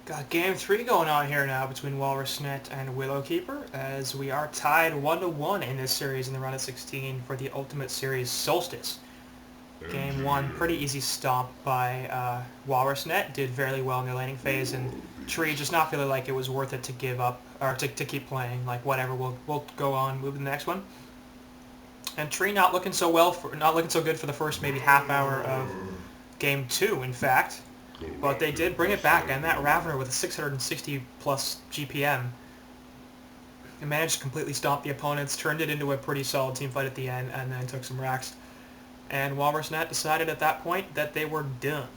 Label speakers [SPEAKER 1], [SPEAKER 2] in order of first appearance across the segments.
[SPEAKER 1] Got game 3 going on here now between Ro16 and Willowkeeper, as we are tied 1-1 in this series in the round of 16 for the Ultimate Series Solstice. Game 1, pretty easy stomp by Walrusnet, did fairly well in the laning phase, and Tree just not feeling like it was worth it to give up, or to keep playing, like whatever, we'll go on, move to the next one. And Tree not looking so good for the first maybe half hour of game 2, in fact. But they did bring it back, and that Ravener with a 660 plus GPM managed to completely stomp the opponents, turned it into a pretty solid team fight at the end, and then took some racks. And Walrusnet decided at that point that they were done.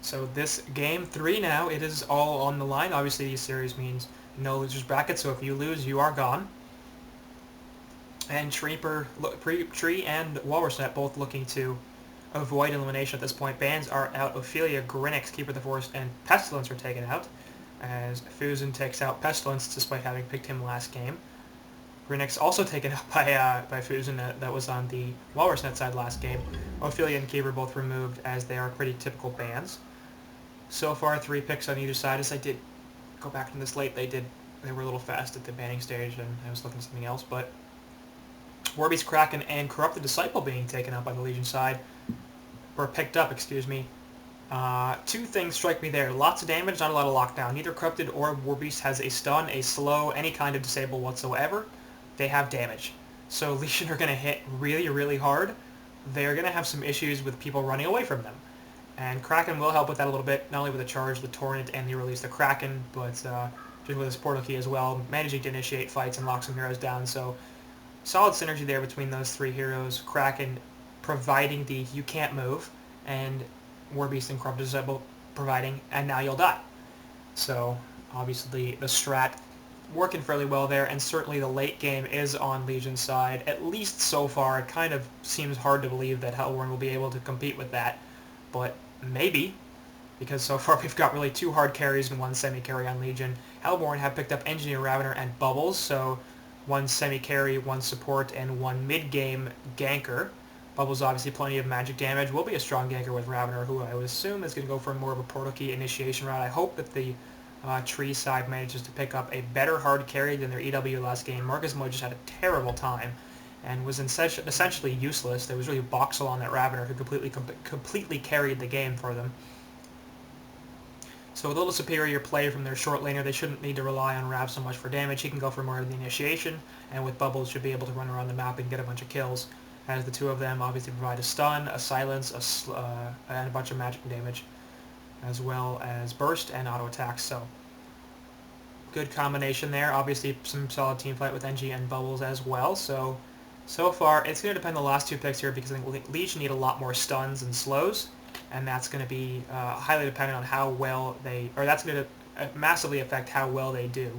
[SPEAKER 1] So this game 3 now, it is all on the line. Obviously, these series means no losers bracket, so if you lose, you are gone. And Tree and Walrusnet both looking to avoid elimination at this point. Bans are out. Ophelia, Grinix, Keeper of the Forest, and Pestilence are taken out, as Fusen takes out Pestilence despite having picked him last game. Grinix also taken out by Fusen that was on the Walrusnet side last game. Ophelia and Keeper both removed, as they are pretty typical bans. So far, 3 picks on either side. As I did go back to this late, they were a little fast at the banning stage, and I was looking at something else. But Warby's Kraken and Corrupted Disciple being taken out by the Legion side. Or picked up, excuse me. 2 things strike me there. Lots of damage, not a lot of lockdown. Neither Corrupted or Warbeast has a stun, a slow, any kind of disable whatsoever. They have damage. So Legion are going to hit really, really hard. They're going to have some issues with people running away from them. And Kraken will help with that a little bit, not only with the charge, the torrent, and the release the Kraken, but just with his portal key as well, managing to initiate fights and lock some heroes down. So solid synergy there between those 3 heroes. Kraken providing the you can't move, and Warbeast and Corrupted Disciple providing and now you'll die. So obviously the strat working fairly well there, and certainly the late game is on Legion's side, at least so far. It kind of seems hard to believe that Hellborn will be able to compete with that, but maybe, because so far we've got really 2 hard carries and 1 semi-carry on Legion. Hellborn have picked up Engineer, Ravener, and Bubbles, so 1 semi-carry, 1 support, and 1 mid-game ganker. Bubbles obviously plenty of magic damage, will be a strong ganker with Ravener, who I would assume is going to go for more of a portal key initiation route. I hope that the Tree side manages to pick up a better hard carry than their EW last game. Marcus Mo just had a terrible time and was essentially useless. There was really Boxel on that Ravener who completely carried the game for them. So a little superior play from their short laner. They shouldn't need to rely on Rav so much for damage. He can go for more of the initiation, and with Bubbles should be able to run around the map and get a bunch of kills, as the 2 of them obviously provide a stun, a silence, and a bunch of magic damage, as well as burst and auto attacks. So good combination there. Obviously some solid team fight with NG and Bubbles as well. So far it's going to depend on the last 2 picks here, because I think Legion need a lot more stuns and slows, and that's going to be highly dependent on how well that's going to massively affect how well they do.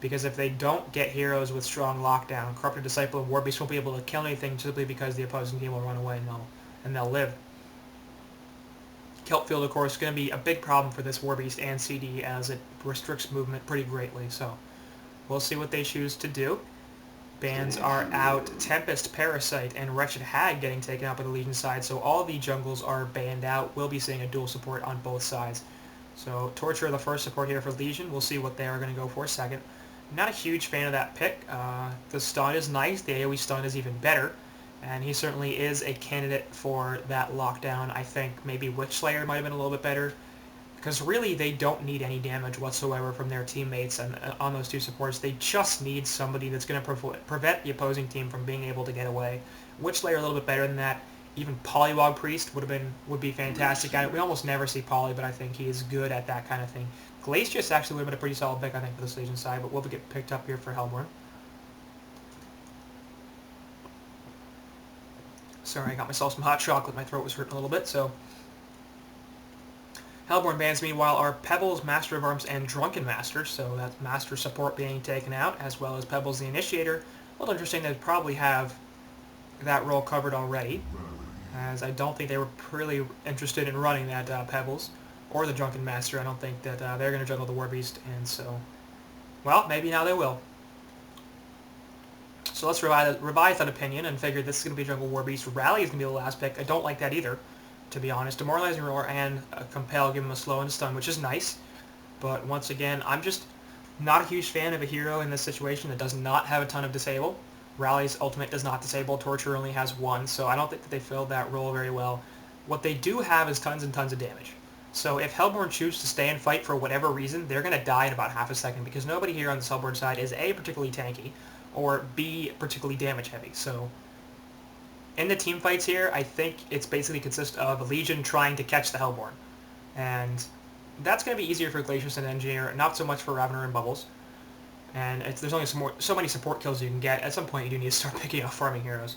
[SPEAKER 1] Because if they don't get heroes with strong lockdown, Corrupted Disciple and Warbeast won't be able to kill anything simply because the opposing team will run away and they'll live. Kelp Field, of course, is going to be a big problem for this Warbeast and CD, as it restricts movement pretty greatly. So we'll see what they choose to do. Bans are out. Tempest, Parasite, and Wretched Hag getting taken out by the Legion side. So all the jungles are banned out. We'll be seeing a dual support on both sides. So Torture, the first support here for Legion. We'll see what they are going to go for second. Not a huge fan of that pick. The stun is nice. The AoE stun is even better. And he certainly is a candidate for that lockdown. I think maybe Witchslayer might have been a little bit better, because really they don't need any damage whatsoever from their teammates and on those 2 supports. They just need somebody that's going to prevent the opposing team from being able to get away. Witchslayer a little bit better than that. Even Polywog Priest would be fantastic. We almost never see Poly, but I think he is good at that kind of thing. Glacius actually would have been a pretty solid pick, I think, for this Legion side, but will get picked up here for Hellborn. Sorry, I got myself some hot chocolate. My throat was hurting a little bit, so Hellborn bans, meanwhile, are Pebbles, Master of Arms, and Drunken Master, so that's Master support being taken out, as well as Pebbles the Initiator. A little interesting, they probably have that role covered already, as I don't think they were really interested in running that Pebbles or the Drunken Master. I don't think that they're going to juggle the Warbeast, and so, well, maybe now they will. So let's revise that opinion and figure this is going to be Jungle Warbeast. Rally is going to be the last pick. I don't like that either, to be honest. Demoralizing Roar and Compel give him a slow and stun, which is nice. But once again, I'm just not a huge fan of a hero in this situation that does not have a ton of disable. Rally's ultimate does not disable, Torture only has one, so I don't think that they filled that role very well. What they do have is tons and tons of damage. So if Hellborn choose to stay and fight for whatever reason, they're going to die in about half a second because nobody here on the Hellborn side is A, particularly tanky, or B, particularly damage heavy. So in the team fights here, I think it's basically consists of Legion trying to catch the Hellborn. And that's going to be easier for Glacius and Engineer, not so much for Ravener and Bubbles. And there's only so many support kills you can get. At some point, you do need to start picking up farming heroes.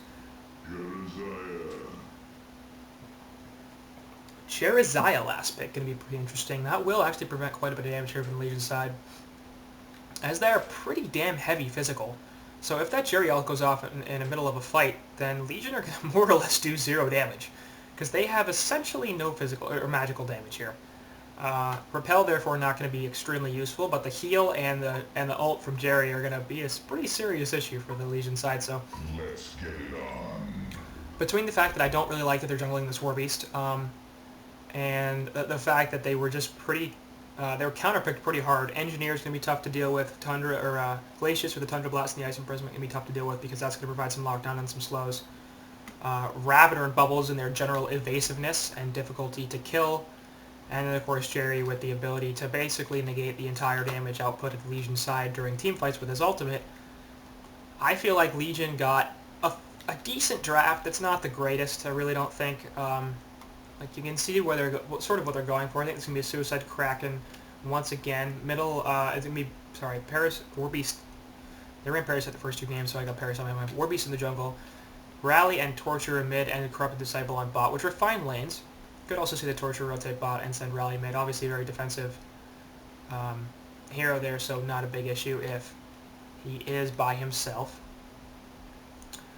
[SPEAKER 1] Jeriziah last pick, going to be pretty interesting. That will actually prevent quite a bit of damage here from the Legion side, as they're pretty damn heavy physical. So if that Jerial goes off in the middle of a fight, then Legion are going to more or less do 0 damage, because they have essentially no physical or magical damage here. Repel, therefore, not going to be extremely useful, but the heal and the ult from Jerry are going to be a pretty serious issue for the Legion side. So
[SPEAKER 2] let's get it on.
[SPEAKER 1] Between the fact that I don't really like that they're jungling this War Beast, and the fact that they were just pretty, they were counterpicked pretty hard. Engineer's going to be tough to deal with. Tundra or Glacius with the Tundra Blast and the Ice Imprisonment going to be tough to deal with because that's going to provide some lockdown and some slows. Ravener and Bubbles in their general evasiveness and difficulty to kill. And then, of course, Jerry with the ability to basically negate the entire damage output of the Legion side during teamfights with his ultimate. I feel like Legion got a decent draft. It's not the greatest, I really don't think. Like, you can see where they're sort of what they're going for. I think it's going to be a Suicide Kraken once again. Middle, it's going to be, sorry, Paris, War Beast. They ran Paris at the first 2 games, so I got Paris on my mind. War Beast in the jungle. Rally and Torture in mid, and Corrupted Disciple on bot, which are fine lanes. Could also see the Torture rotate bot and send Rally mid. Obviously, very defensive hero there, so not a big issue if he is by himself.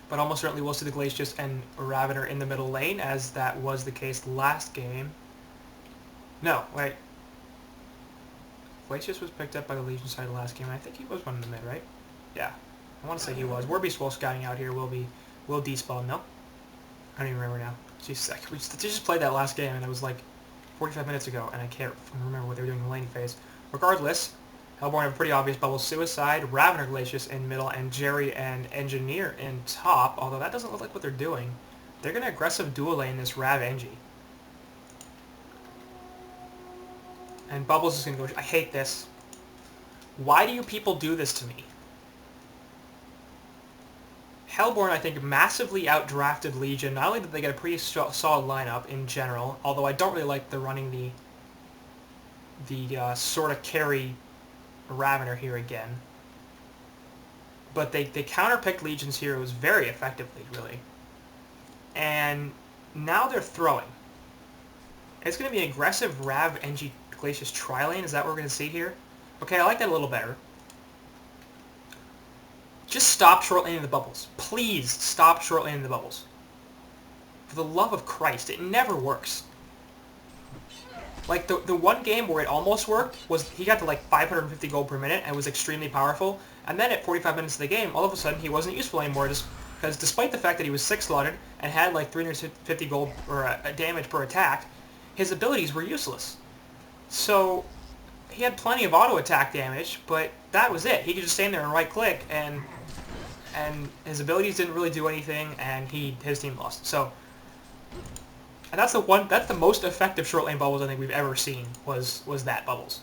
[SPEAKER 1] But almost certainly we'll see the Glacius and Ravener in the middle lane, as that was the case last game. No, wait. Glacius was picked up by the Legion side last game, and I think he was one in the mid, right? Yeah. I want to say he was. Warbeast while scouting out here will despawn, no? I don't even remember now. Jesus, we just played that last game, and it was like 45 minutes ago, and I can't remember what they were doing in the laning phase. Regardless, Hellborn have a pretty obvious bubble. Suicide, Ravener, Glacius in middle, and Jerry and Engineer in top, although that doesn't look like what they're doing. They're going to aggressive dual lane this Rav Engie. And Bubbles is going to go... I hate this. Why do you people do this to me? Hellborn, I think, massively outdrafted Legion. Not only did they get a pretty solid lineup in general, although I don't really like the running the sort of carry Ravener here again. But they counterpicked Legion's heroes very effectively, really. And now they're throwing. It's going to be an aggressive Rav Engie Glacius tri-lane. Is that what we're going to see here? Okay, I like that a little better. Just stop short laning the bubbles. Please stop short laning the bubbles. For the love of Christ, it never works. Like, the one game where it almost worked was he got to like 550 gold per minute and was extremely powerful. And then at 45 minutes of the game, all of a sudden he wasn't useful anymore, just because despite the fact that he was 6-slotted and had like 350 gold or damage per attack, his abilities were useless. So he had plenty of auto attack damage, but that was it. He could just stand there and right click, and his abilities didn't really do anything, and his team lost. So, and that's the most effective short lane Bubbles I think we've ever seen was that Bubbles.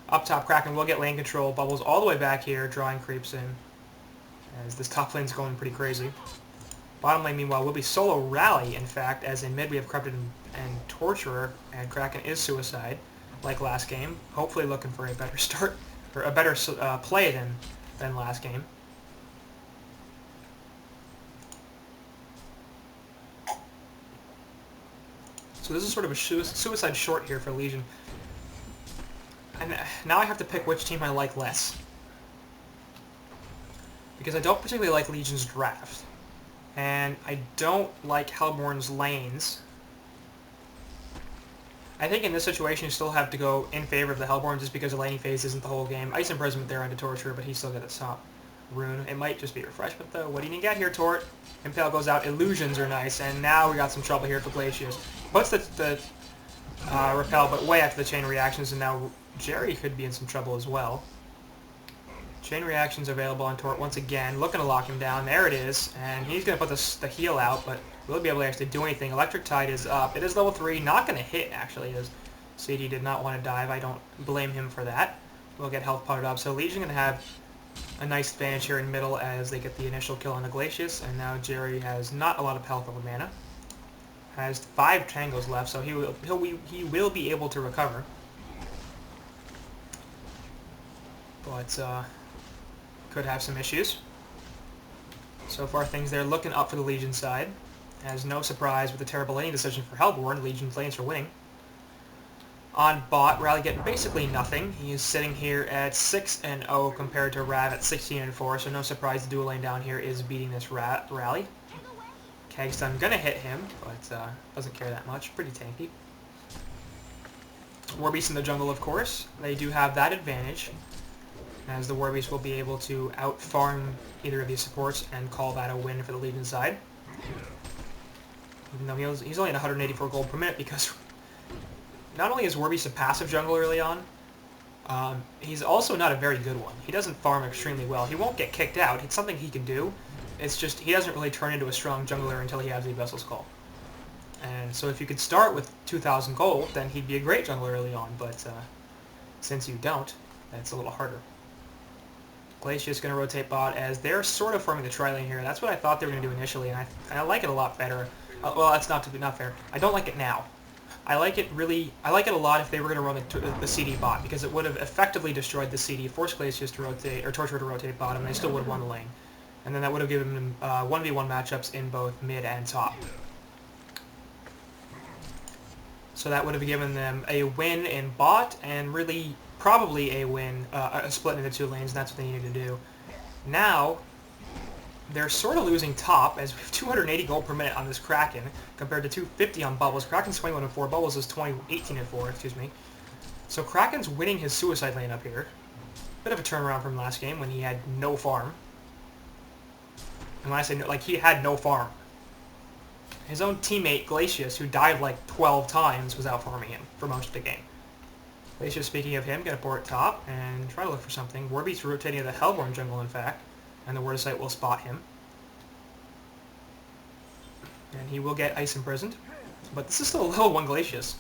[SPEAKER 1] Up top, Kraken will get lane control. Bubbles all the way back here, drawing creeps in, as this top lane's going pretty crazy. Bottom lane, meanwhile, will be solo Rally, in fact, as in mid we have Corrupted and Torturer, and Kraken is Suicide, like last game. Hopefully looking for a better start, or a better play than last game. So this is sort of a suicide short here for Legion. And now I have to pick which team I like less. Because I don't particularly like Legion's draft. And I don't like Hellborn's lanes. I think in this situation you still have to go in favor of the Hellborn just because the laning phase isn't the whole game. Ice Imprisonment there onto Torture, but he's still got a top rune. It might just be Refreshment though. What do you get here, Tort? Impale goes out. Illusions are nice, and now we got some trouble here for Glacius. Puts the Repel, but way after the chain reactions, and now Jerry could be in some trouble as well. Chain reactions available on Tort once again, looking to lock him down. There it is, and he's going to put the heal out, but will be able to actually do anything. Electric Tide is up. It is level 3, not going to hit, actually, as CD did not want to dive. I don't blame him for that. We'll get health potted up. So Legion going to have a nice advantage here in middle as they get the initial kill on the Glacius, and now Jerry has not a lot of health or mana. Has 5 tangles left, so he will be able to recover. But could have some issues. So far things there looking up for the Legion side. As no surprise with the terrible laning decision for Hellborn, Legion's lanes are winning. On bot, Rally getting basically nothing. He is sitting here at 6-0 compared to Rav at 16-4, so no surprise the dual lane down here is beating this Rally. Kegstun gonna hit him, but doesn't care that much. Pretty tanky. Warbeast in the jungle, of course. They do have that advantage, as the Warbeast will be able to out-farm either of these supports and call that a win for the Legion side. Even though he's only at 184 gold per minute, because not only is Warbeast a passive jungler early on, he's also not a very good one. He doesn't farm extremely well. He won't get kicked out. It's something he can do. It's just he doesn't really turn into a strong jungler until he has a Vessel's Call. And so if you could start with 2,000 gold, then he'd be a great jungler early on, but since you don't, that's a little harder. Glacius going to rotate bot as they're sort of forming the tri-lane here. That's what I thought they were going to do initially, and I like it a lot better. Well, that's not fair. I don't like it now. I like it a lot if they were going to run the CD bot, because it would have effectively destroyed the CD, forced Glacius to rotate, or Torture to rotate bottom, and they still would have won the lane. And then that would have given them 1v1 matchups in both mid and top. So that would have given them a win in bot, and really probably a win, a split into 2 lanes, and that's what they needed to do. Now, they're sort of losing top, as we have 280 gold per minute on this Kraken, compared to 250 on Bubbles. Kraken's 21-4, Bubbles is 18-4, excuse me. So Kraken's winning his suicide lane up here. Bit of a turnaround from last game when he had no farm. And when I say no, like, he had no farm. His own teammate, Glacius, who died like 12 times, was out farming him for most of the game. Glacius, speaking of him, going to port top and try to look for something. Warbeast rotating to the Hellborn jungle, in fact, and the Wordsight will spot him. And he will get ice imprisoned. But this is still a level 1 Glacius,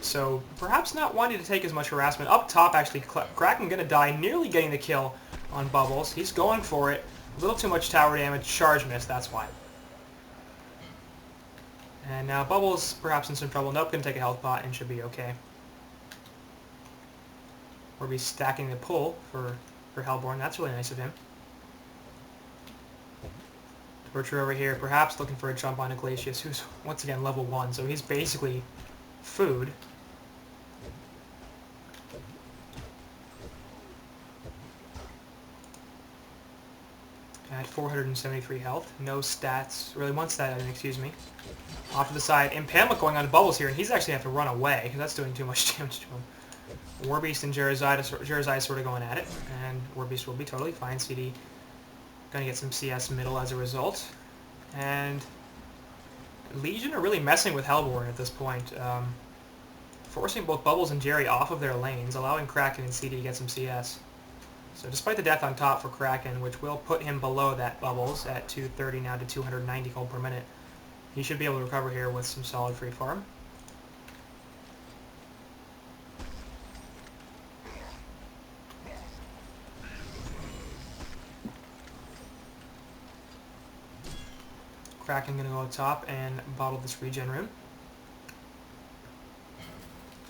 [SPEAKER 1] so perhaps not wanting to take as much harassment. Up top, actually, Kraken going to die, nearly getting the kill on Bubbles. He's going for it. A little too much tower damage. Charge miss, that's why. And now Bubbles perhaps in some trouble. Nope, going to take a health pot and should be okay. We'll be stacking the pull for Hellborn. That's really nice of him. Butcher over here, perhaps looking for a jump on Glacius, who's once again level 1, so he's basically food. At 473 health. No stats. Really one stat, excuse me. Off to the side. Impalement going on to Bubbles here, and he's actually have to run away, because that's doing too much damage to him. Warbeast and Jerizai sort of going at it, and Warbeast will be totally fine. CD going to get some CS middle as a result. And Legion are really messing with Hellborn at this point, forcing both Bubbles and Jerry off of their lanes, allowing Kraken and CD to get some CS. So despite the death on top for Kraken, which will put him below that Bubbles at 230 now to 290 gold per minute, he should be able to recover here with some solid free farm. Kraken going to go up top and bottle this regen rune.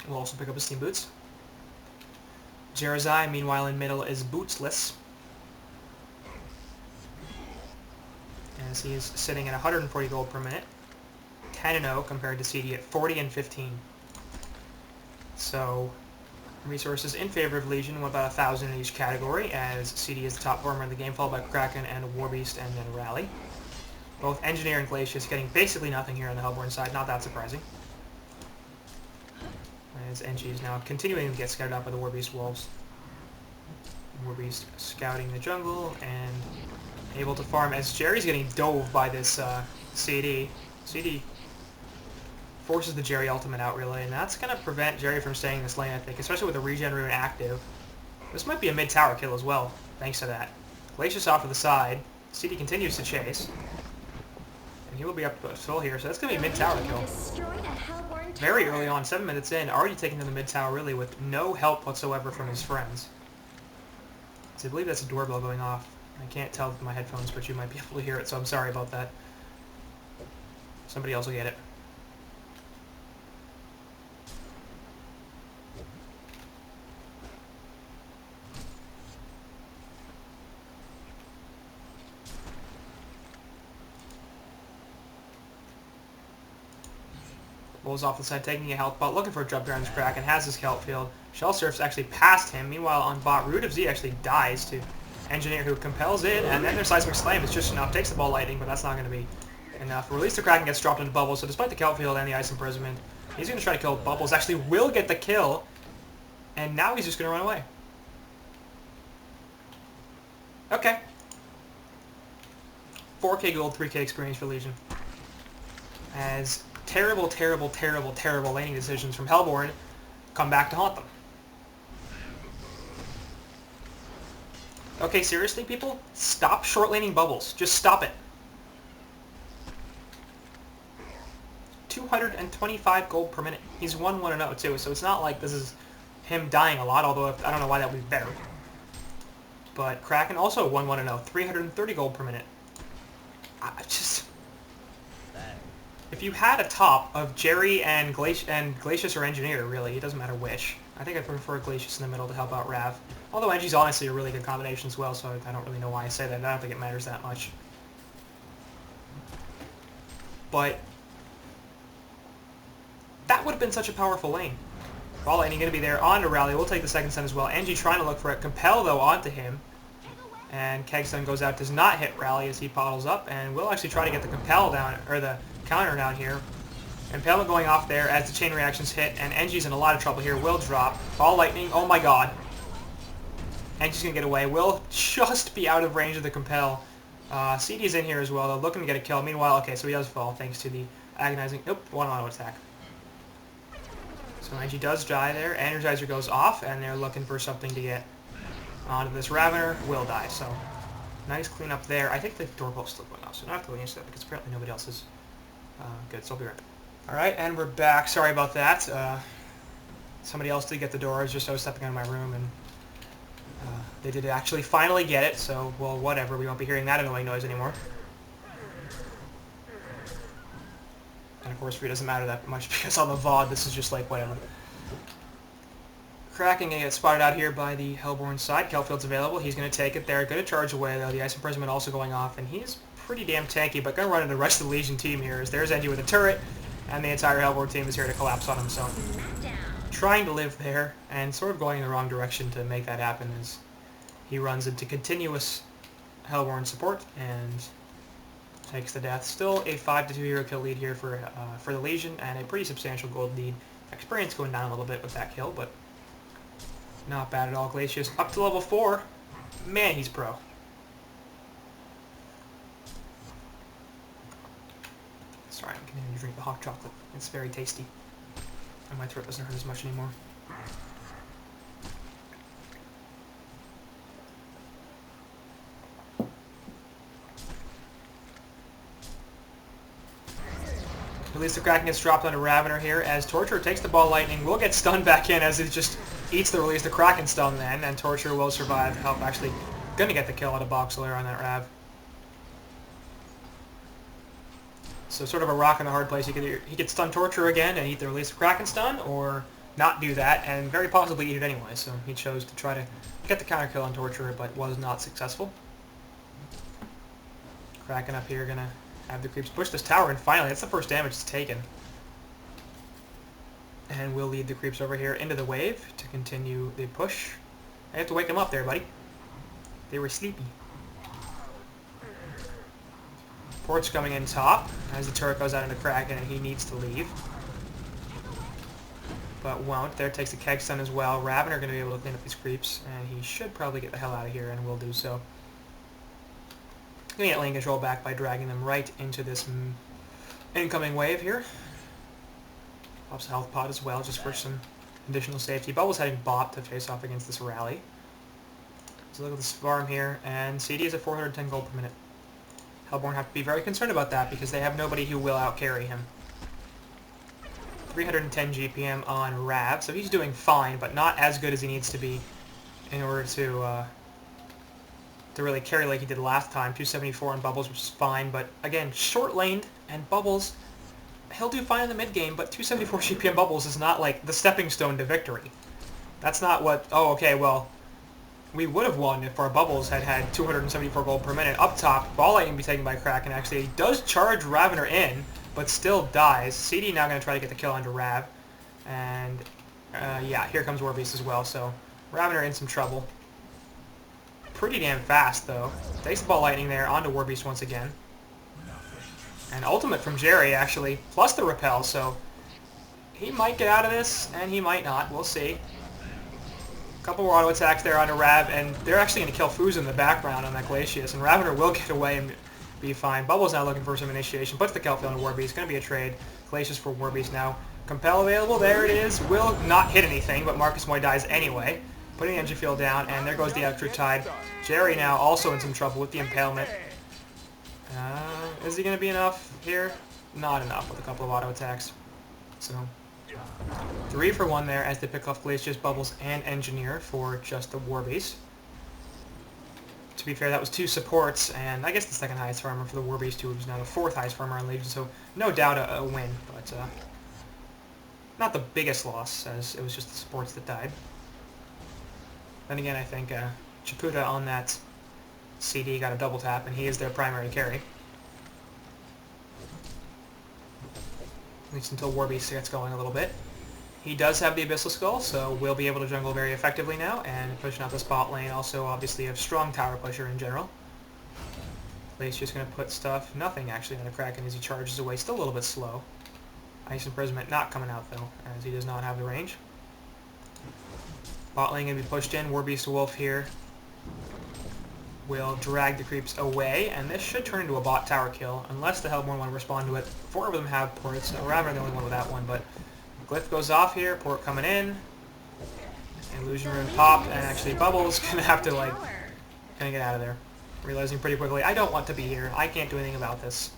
[SPEAKER 1] We'll also pick up his steam boots. Jerizai, meanwhile, in middle is bootsless, as he is sitting at 140 gold per minute, 10-0 compared to CD at 40 and 15. So resources in favor of Legion, about 1,000 in each category, as CD is the top farmer in the game, followed by Kraken and Warbeast and then Rally. Both Engineer and Glacius getting basically nothing here on the Hellborn side, not that surprising. As Engie is now continuing to get scouted out by the Warbeast Wolves. Warbeast scouting the jungle and able to farm as Jerry's getting dove by this CD. CD forces the Jerry ultimate out, really, and that's going to prevent Jerry from staying in this lane, I think, especially with the regen rune active. This might be a mid-tower kill as well, thanks to that. Glacius off to the side. CD continues to chase. And he will be up full here, so that's going to be a mid-tower kill. Very early on, 7 minutes in, already taken to the mid-tower, really, with no help whatsoever from his friends. So I believe that's a doorbell going off. I can't tell with my headphones, but you might be able to hear it, so I'm sorry about that. Somebody else will get it. Bulls off the side, taking a health bot, looking for a jump behind his crack, and has his kelp field. Shell Surf's actually past him. Meanwhile, on bot, Root of Z actually dies to Engineer, who compels in, and then their Seismic Slam is just enough. Takes the ball lightning, but that's not going to be enough. Release the Kraken gets dropped into Bubbles, so despite the kelp field and the Ice Imprisonment, he's going to try to kill Bubbles. Actually will get the kill, and now he's just going to run away. Okay. 4k gold, 3k experience for Legion. As terrible, terrible, terrible, terrible laning decisions from Hellborn come back to haunt them. Okay, seriously, people? Stop short laning Bubbles. Just stop it. 225 gold per minute. He's 1-1-0 too, so it's not like this is him dying a lot, although I don't know why that would be better. But Kraken also 1-1-0, 330 gold per minute. If you had a top of Jerry and Glacius or Engineer, really, it doesn't matter which. I think I prefer Glacius in the middle to help out Rav. Although Engie's honestly a really good combination as well, so I don't really know why I say that. I don't think it matters that much. But that would have been such a powerful lane. Ball laning going to be there onto Rally. We'll take the second stun as well. Engie trying to look for it. Compel, though, onto him. And Keg stun goes out. Does not hit Rally as he bottles up. And we'll actually try to get the Compel down, or the counter down here. Impalement going off there as the chain reactions hit. And Engie's in a lot of trouble here. Will drop. Ball lightning. Oh my god. Engie's going to get away. Will just be out of range of the Compel. CD's in here as well, though, looking to get a kill. Meanwhile, okay, so he does fall thanks to the agonizing... Nope, one auto attack. So Engie does die there. Energizer goes off, and they're looking for something to get onto this Ravener. Will die, so nice cleanup there. I think the doorbell's still going off, so I don't have to go into that because apparently nobody else is good, so I'll be right back. Alright, and we're back. Sorry about that. Somebody else did get the door. I was stepping out of my room, and they did actually finally get it, so, well, whatever. We won't be hearing that annoying noise anymore. And of course, for you, it doesn't matter that much because on the VOD, this is just like, whatever. Kraken gonna get spotted out here by the Hellborn side. Kelfield's available. He's going to take it there. Going to charge away, though. The Ice Imprisonment also going off, and he's pretty damn tanky, but going to run into the rest of the Legion team here. As there's Engie with a turret, and the entire Hellborn team is here to collapse on him, so trying to live there, and sort of going in the wrong direction to make that happen as he runs into continuous Hellborn support, and takes the death. Still a 5-2 hero kill lead here for the Legion, and a pretty substantial gold lead. Experience going down a little bit with that kill, but not bad at all. Glacius up to level 4. Man, he's pro. Sorry, I'm continuing to drink the hot chocolate. It's very tasty. And my throat doesn't hurt as much anymore. At least the Kraken gets dropped onto Ravener here as Torture takes the ball lightning. Will get stunned back in as it just eats the release. The Kraken stun then, and Torture will survive to help actually going to get the kill out of Boxelair on that Rav. So sort of a rock in a hard place. He could stun Torture again and eat the release of Kraken stun, or not do that and very possibly eat it anyway. So he chose to try to get the counter kill on Torture, but was not successful. Kraken up here gonna have the creeps push this tower, and finally, that's the first damage it's taken. And we'll lead the creeps over here into the wave to continue the push. I have to wake them up there, buddy. They were sleepy. Port's coming in top as the turret goes out into Kraken, and he needs to leave. But won't. There takes the Keg stun as well. Ravener going to be able to clean up these creeps, and he should probably get the hell out of here, and will do so. Going to get lane control back by dragging them right into this incoming wave here. Pops a health pod as well, just for some additional safety. Bubbles heading bot to face off against this rally. So look at this farm here, and CD is at 410 gold per minute. Hellborn have to be very concerned about that because they have nobody who will out-carry him. 310 GPM on Rav, so he's doing fine, but not as good as he needs to be in order to really carry like he did last time. 274 on Bubbles, which is fine, but again, short-laned, and Bubbles, he'll do fine in the mid-game, but 274 GPM Bubbles is not like the stepping stone to victory. That's not what, oh, okay, well, we would have won if our Bubbles had had 274 gold per minute. Up top, ball lightning be taken by Kraken. Actually, he does charge Ravener in, but still dies. CD now going to try to get the kill onto Rav. And, yeah, here comes Warbeast as well, so Ravener in some trouble. Pretty damn fast, though. Takes the ball lightning there, onto Warbeast once again. And ultimate from Jerry, actually, plus the repel, so he might get out of this, and he might not. We'll see. Couple more auto attacks there onto Rav, and they're actually going to kill Fuz in the background on that Glacius, and Ravener will get away and be fine. Bubble's now looking for some initiation, puts the Kelphiel on Warbeast. Going to be a trade. Glacius for Warbeast now. Compel available, there it is. Will not hit anything, but Marcus Moy dies anyway. Putting the engine field down, and there goes the extra tide. Jerry now also in some trouble with the impalement. Is he going to be enough here? Not enough with a couple of auto attacks. So 3 for 1 there as they pick off Glacius, Bubbles, and Engineer for just the Warbeast. To be fair, that was 2 supports, and I guess the second highest farmer for the Warbeast, who is now the 4th highest farmer on Legion, so no doubt a win, but not the biggest loss, as it was just the supports that died. Then again, I think Chaputa on that CD got a double tap, and he is their primary carry. At least until Warbeast gets going a little bit. He does have the Abyssal Skull, so we'll be able to jungle very effectively now, and pushing out the spot lane. Also, obviously, a strong tower pusher in general. Blaze just going to put stuff, nothing actually, on the Kraken as he charges away. Still a little bit slow. Ice Imprisonment not coming out, though, as he does not have the range. Bot lane going to be pushed in. Warbeast Wolf here will drag the creeps away, and this should turn into a bot tower kill, unless the Hellborn want to respond to it. 4 of them have ports, so Ravener the only one with that one, but Glyph goes off here, port coming in, Illusion Rune popped, and actually Bubbles gonna have to, like, gonna get out of there. Realizing pretty quickly, I don't want to be here, I can't do anything about this.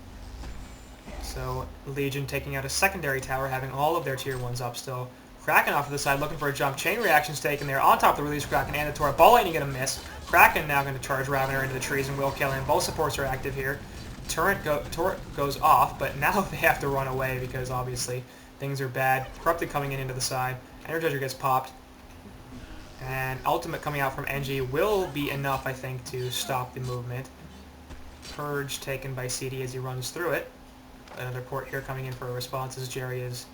[SPEAKER 1] So, Legion taking out a secondary tower, having all of their tier 1s up still. Kraken off to the side, looking for a jump. Chain reactions taken there, on top of the release Kraken and the Tor. Ball lightning gonna miss. Kraken now gonna charge Ravener into the trees and will kill him. Both supports are active here. Turret goes off, but now they have to run away because obviously things are bad. Corrupted coming in into the side. Energizer gets popped. And ultimate coming out from NG will be enough, I think, to stop the movement. Purge taken by CD as he runs through it. Another port here coming in for a response as Jerry is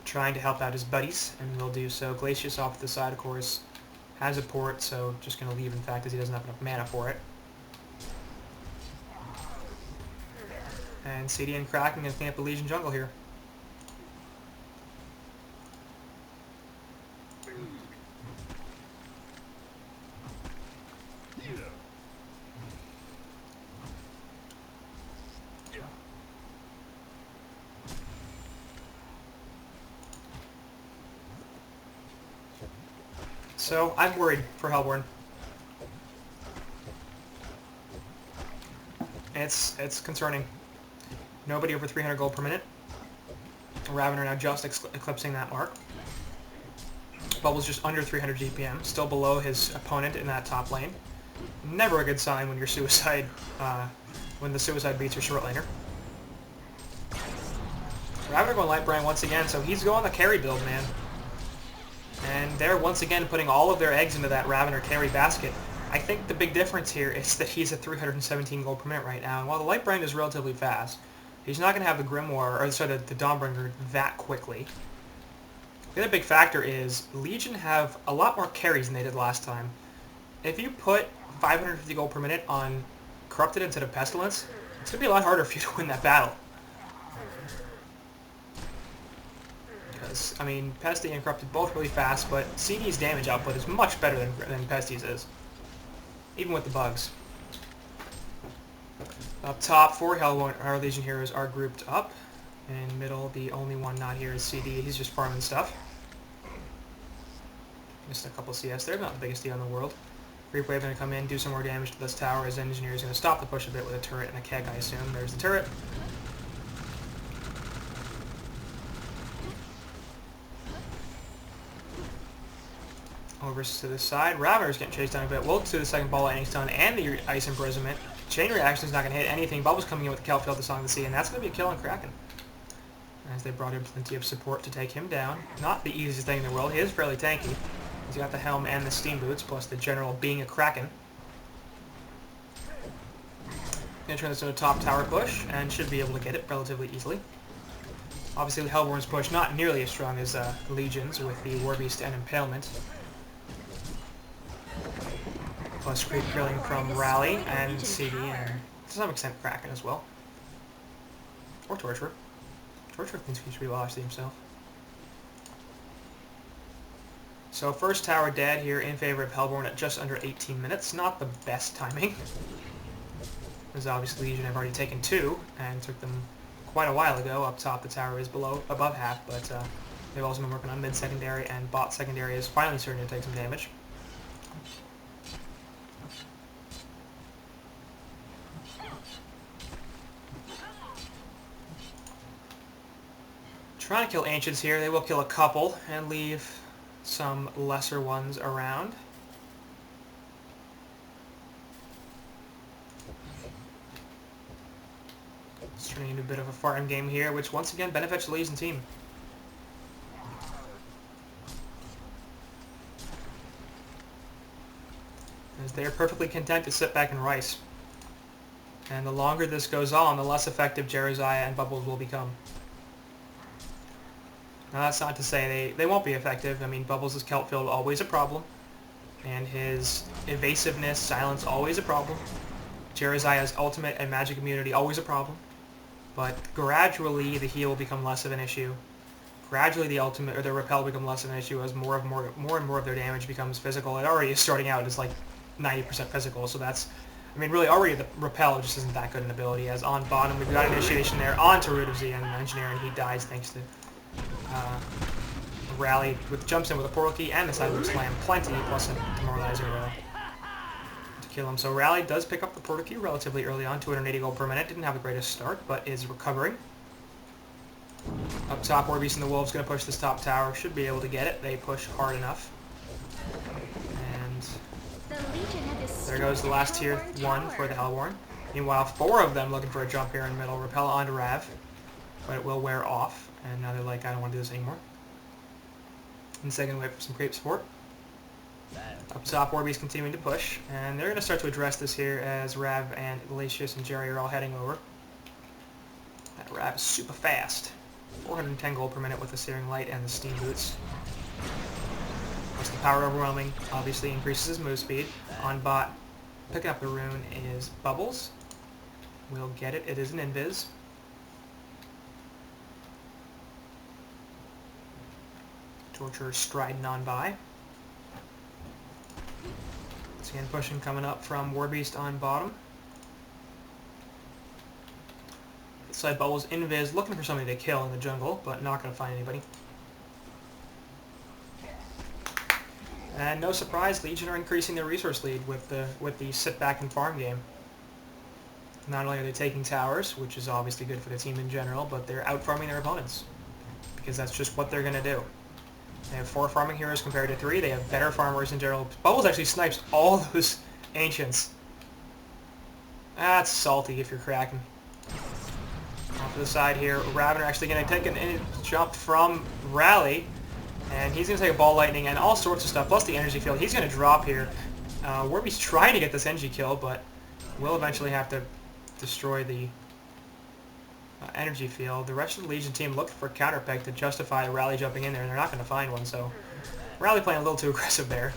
[SPEAKER 1] trying to help out his buddies, and will do so. Glacius off to the side, of course, has a port, so just going to leave, in fact, as he doesn't have enough mana for it. And CD and Kraken going to clean up the Legion jungle here. So, I'm worried for Hellborn. It's concerning. Nobody over 300 gold per minute. Ravener now just eclipsing that mark. Bubbles just under 300 GPM, still below his opponent in that top lane. Never a good sign when you're suicide, when the suicide beats your short laner. Ravener going Lightbrand once again, so he's going the carry build, man. And they're once again putting all of their eggs into that Ravener carry basket. I think the big difference here is that he's at 317 gold per minute right now, and while the Lightbrand is relatively fast, he's not going to have the Grimoire, or sorry, the Dawnbringer that quickly. The other big factor is Legion have a lot more carries than they did last time. If you put 550 gold per minute on Corrupted instead of Pestilence, it's going to be a lot harder for you to win that battle. Because, I mean, Pesty and Corrupted both really fast, but CD's damage output is much better than Pesty's is. Even with the bugs. Up top, 4 Hellborn, our Legion heroes are grouped up. In middle, the only one not here is CD. He's just farming stuff. Missed a couple CS there, not the biggest deal in the world. Creep Wave going to come in, do some more damage to this tower. His engineer is going to stop the push a bit with a turret and a keg, I assume. There's the turret. Over to the side. Ravager's getting chased down a bit. Wilkes to the second ball lightning stun and the ice imprisonment. Chain reaction is not going to hit anything. Bubbles coming in with the Kelp Field, the Song of the Sea, and that's going to be a kill on Kraken. As they brought in plenty of support to take him down. Not the easiest thing in the world. He is fairly tanky. He's got the helm and the steam boots, plus the general being a Kraken. Going to turn this into a top tower push, and should be able to get it relatively easily. Obviously, Hellborn's push not nearly as strong as Legion's with the Warbeast and Impalement. Plus creep drilling from Rally and CD, and to some extent Kraken as well. Or Torturer. Torturer thinks he should be well actually himself. So first tower dead here in favor of Hellborn at just under 18 minutes. Not the best timing. Because obviously Legion have already taken 2 and took them quite a while ago. Up top the tower is above half, but they've also been working on mid-secondary, and bot secondary is finally starting to take some damage. Trying to kill Ancients here. They will kill a couple and leave some lesser ones around. It's turning into a bit of a farm game here, which once again benefits the Legion team. As they are perfectly content to sit back and rice. And the longer this goes on, the less effective Jeremiah and Bubbles will become. Now that's not to say they won't be effective. I mean, Bubbles' Kelp Field always a problem. And his evasiveness, silence, always a problem. Jeremiah's ultimate and magic immunity, always a problem. But gradually the heal will become less of an issue. Gradually the ultimate, or the repel will become less of an issue as more and more of their damage becomes physical. It already is starting out as like 90% physical, so that's, I mean, really already the repel just isn't that good an ability. As on bottom, we've got initiation there onto Root of Z and Engineer, and he dies thanks to Rally with jumps in with a portal key and the sideward slam, plenty, plus a demoralizer to kill him. So Rally does pick up the portal key relatively early on, 280 gold per minute. Didn't have the greatest start, but is recovering. Up top, Warbeast and the Wolves going to push this top tower. Should be able to get it. They push hard enough. And there goes the last tier 1 for the Hellborn. Meanwhile, 4 of them looking for a jump here in the middle. Repel onto Rav, but it will wear off. And now they're like, I don't want to do this anymore. And second wave for some creep support. Up top, Warbeast continuing to push. And they're going to start to address this here as Rav and Glacius and Jerry are all heading over. That Rav is super fast. 410 gold per minute with the Searing Light and the Steam Boots. Plus the Power Overwhelming obviously increases his move speed. On bot, picking up the rune is Bubbles. We'll get it. It is an invis. Torturer striding on by. Once again, pushing coming up from Warbeast on bottom. Side Bubbles invis, looking for somebody to kill in the jungle, but not going to find anybody. And no surprise, Legion are increasing their resource lead with the sit back and farm game. Not only are they taking towers, which is obviously good for the team in general, but they're out farming their opponents. Because that's just what they're going to do. They have 4 farming heroes compared to 3. They have better farmers in general. Bubbles actually snipes all those Ancients. That's salty if you're Kraken. Off to the side here, Ravener actually going to take an jump from Rally. And he's going to take a Ball Lightning and all sorts of stuff, plus the energy field. He's going to drop here. Warby's trying to get this energy kill, but will eventually have to destroy the energy field. The rest of the Legion team looked for counterpeg to justify Rally jumping in there, and they're not going to find one, so Rally playing a little too aggressive there.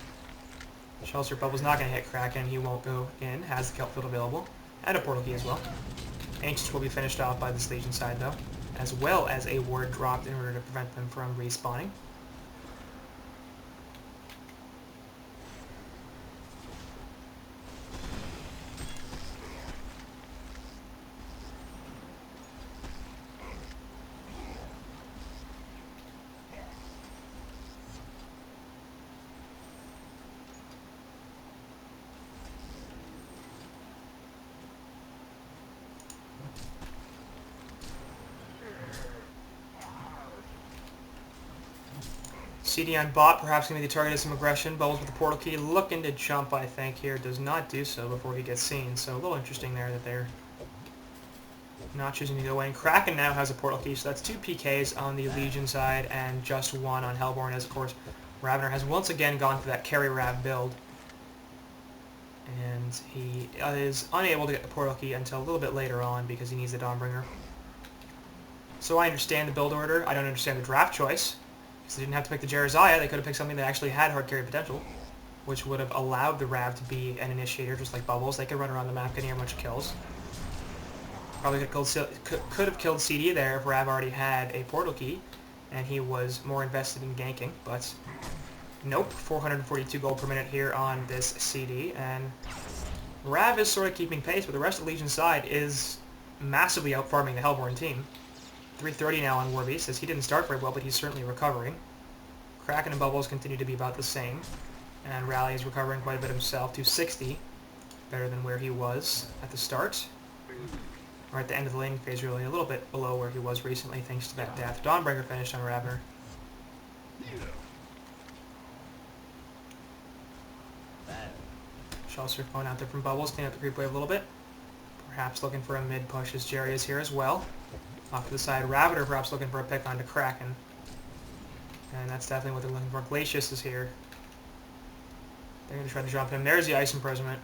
[SPEAKER 1] Shelter Bubble's not going to hit Kraken. He won't go in. Has the Kelp Field available. And a portal key as well. Ancients will be finished off by this Legion side, though, as well as a ward dropped in order to prevent them from respawning. CD on bot, perhaps going to be the target of some aggression. Bubbles with the portal key, looking to jump, I think, here. Does not do so before he gets seen. So a little interesting there that they're not choosing to go in. Kraken now has a portal key, so that's 2 PKs on the Legion side and just 1 on Hellborn, as of course Ravener has once again gone for that carry Rav build. And he is unable to get the portal key until a little bit later on because he needs the Dawnbringer. So I understand the build order. I don't understand the draft choice. Because they didn't have to pick the Jerizaiah, they could have picked something that actually had hard carry potential, which would have allowed the Rav to be an initiator, just like Bubbles. They could run around the map getting a bunch of kills. Probably could have killed CD there if Rav already had a portal key, and he was more invested in ganking, but nope. 442 gold per minute here on this CD, and Rav is sort of keeping pace, but the rest of the Legion side is massively out-farming the Hellborn team. 330 now on Warbeast, says he didn't start very well, but he's certainly recovering. Kraken and Bubbles continue to be about the same, and Rally is recovering quite a bit himself, 260, better than where he was at the start. Or at the end of the laning phase, really, a little bit below where he was recently, thanks to that death. Dawnbringer finished on Ravener. Shell Surf going out there from Bubbles, clean up the creep wave a little bit. Perhaps looking for a mid push as Jerry is here as well. Off to the side, Ravener perhaps looking for a pick onto Kraken. And that's definitely what they're looking for. Glacius is here. They're going to try to jump him. There's the Ice Imprisonment.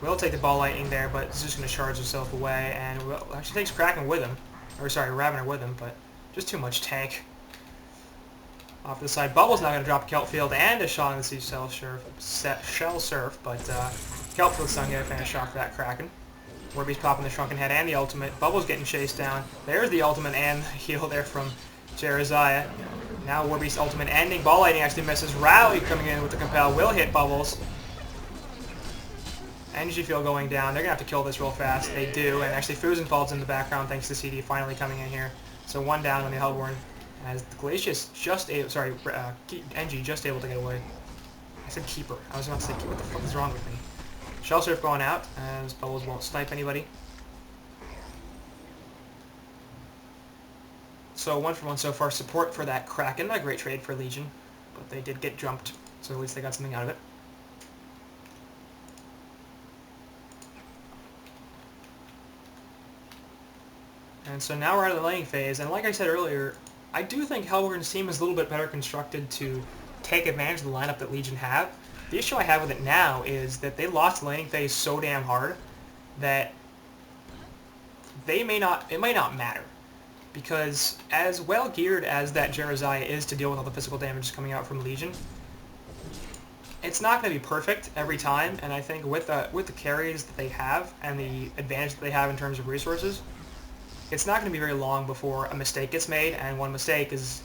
[SPEAKER 1] Will take the Ball Lightning there, but it's just going to charge himself away, and Will actually takes Kraken with him. Or sorry, Ravener with him, but just too much tank. Off to the side, Bubble's now going to drop Kelpfield and a shot on the Shell Surf, but Kelpfield's not going to finish off that Kraken. Warbeast popping the Shrunken Head and the ultimate. Bubble's getting chased down. There's the ultimate and the heal there from Jerizaiah. Now Warbeast ultimate ending. Ball Lightning actually misses. Rally coming in with the Compel will hit Bubbles. Energy field going down. They're going to have to kill this real fast. They do, and actually Fusenfald's in the background thanks to CD finally coming in here. So 1 down on the Hellborn as Glacius just able, sorry, NG just able to get away. I said Keeper. I was about to say, what the fuck is wrong with me? Shell Surf going out as Bubbles won't snipe anybody. So 1 for 1 so far. Support for that Kraken. Not a great trade for Legion, but they did get jumped, so at least they got something out of it. And so now we're out of the laning phase, and like I said earlier, I do think Hellborn's team is a little bit better constructed to take advantage of the lineup that Legion have. The issue I have with it now is that they lost the laning phase so damn hard that it may not matter. Because as well geared as that Jerizaiah is to deal with all the physical damage coming out from Legion, it's not going to be perfect every time, and I think with the carries that they have and the advantage that they have in terms of resources, it's not going to be very long before a mistake gets made, and 1 mistake is